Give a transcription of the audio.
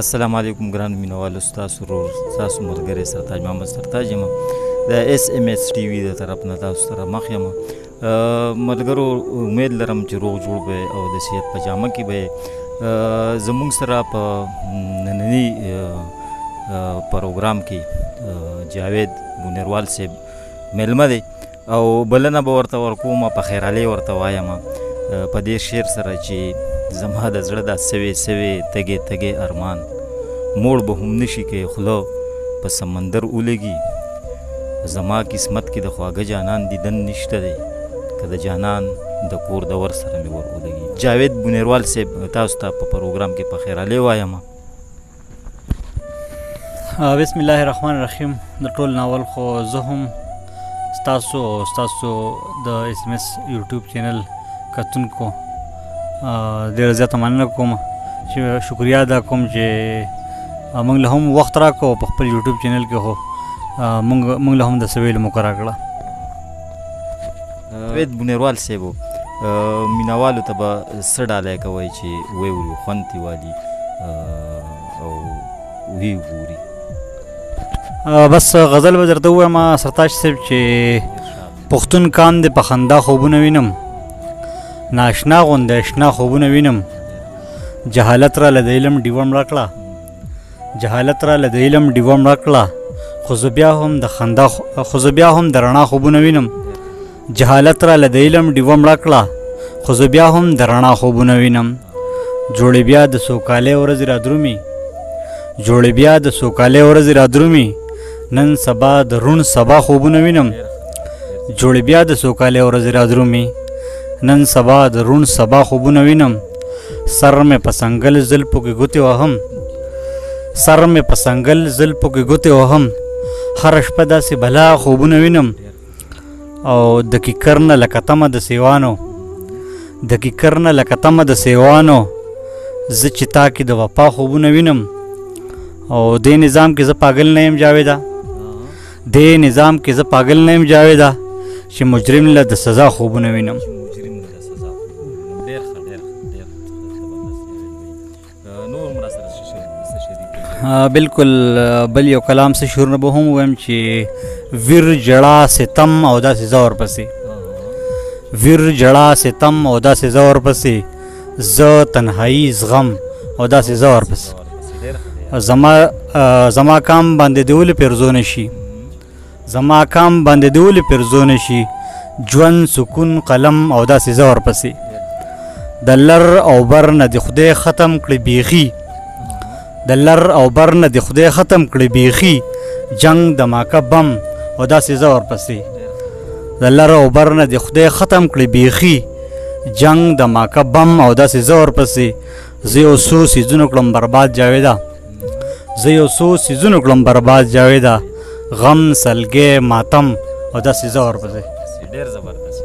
السلام علیکم ګران مینوالو، ستاسو ورور ستاسو ملګری سرتاج محمد سرتاج یم. د اس ام اس ټي وي د طرف نه تاسو سره مخ یم. ملګرو، امید لرم چې روغ جوړ به او د صحت په جامه کې به زموږ سره په ننني پروګرام کې جاوید بونیروال صاحب میلمه دی او بلنه به ورته ورکوم، په خیرالۍ ورته وایم په دې شعر سره چې زما د زړه دا سوې سوې تږې تږې ارمان موړ به هم نشي که خوله په سمندر ولګي. زما قسمت کې د خواږه جانان دیدن نشته دی، که د جانان د کور د ور سره مې ور ولګي. جاوید بونیروال صاحب تاسو ته په پروګرام کې په خیرالۍ وایم. بسم الله الرحمن الرحیم. د ټول ناول خو زه هم ستاسو او ستاسو د اس ام اس یوټیوب چینل کتونکو ډېره زیاته مننه کوم، چې شکریا ادا کوم چې موږ له هم وخت راکړو په خپل یوټیوب چینل کې هو موږ له هم د څه ویلو موقع راکړه. جاوید بونیروال صاحب، مینوالو ته به څه ډالۍ کوئ چې ویې ولي، خوند ترې والي او ویې ګوري؟ بس غزل به درته ووایم سرتاج صاحب چې پښتون کام د په خندا خوبونه وینم، ناشنا غوندې اشنا خوبونه وینم. جهالت را له د علم ډیوه مړه کړه، جهالت را له د علم ډیوه مړه کړه، خو زه بیا هم د خندا خو زه بیا هم د رڼا خوبونه وینم. جهالت را له د علم ډیوه مړه کړه، خو زه بیا هم د رڼا خوبونه وینم. جوړې بیا د سوکالۍ ورځې را درومي، جوړې بیا د سوکالۍ ورځې را درومي، نن سبا د روڼ سبا خوبونه وینم. جوړې بیا د سوکالۍ ورځې را درومي، نن سبا د روڼ سبا خوبونه وینم. سر مې په سنګل زلفو کې ګوتې وهم، سر مې په سنګل زلفو کې ګوتې وهم، هره شپه داسې بلا خوبونه وینم. او د کیکر نه لکه تمه د سیوانو، د کیکر نه لکه تمه د سیوانو، زه چې تا کې د وفا خوبونه وینم. او دې نظام کې زه پاگل نه یم جاویده، دې نظام کې زه پاگل نه یم جاویده، چې مجرم له د سزا خوبونه وینم. بالکل بل یو کلام څه شعرونه به هم ووایم چې ویر جړا ستم او داسې زه ورپسې، ویر جړا ستم او داسې زه ورپسې، زه تنهایی زغم او داسې زه ورپسې. زما کام باندې د ولې پیرزو نشي، زما کام باندې د ولې پیرزو نشي، ژوند سکون قلم او داسې زه ورپسې. د لر او بر نه د خدای ختم کړي بیخي، د لر او بر نه د خدای ختم کړي بیخي، جنگ دماکه بم او داسې زه ورپسې. د لر او بر نه د خدای ختم کړي بیخي، جنگ دماکه بم او داسې زه ورپسې. زه یو څو څیزونه کړم برباد جاویده، زه یو څو څیزونه کړم برباد جاویده، غم سلګۍ ماتم او داسې زه ورپسې. ډېر زبردست.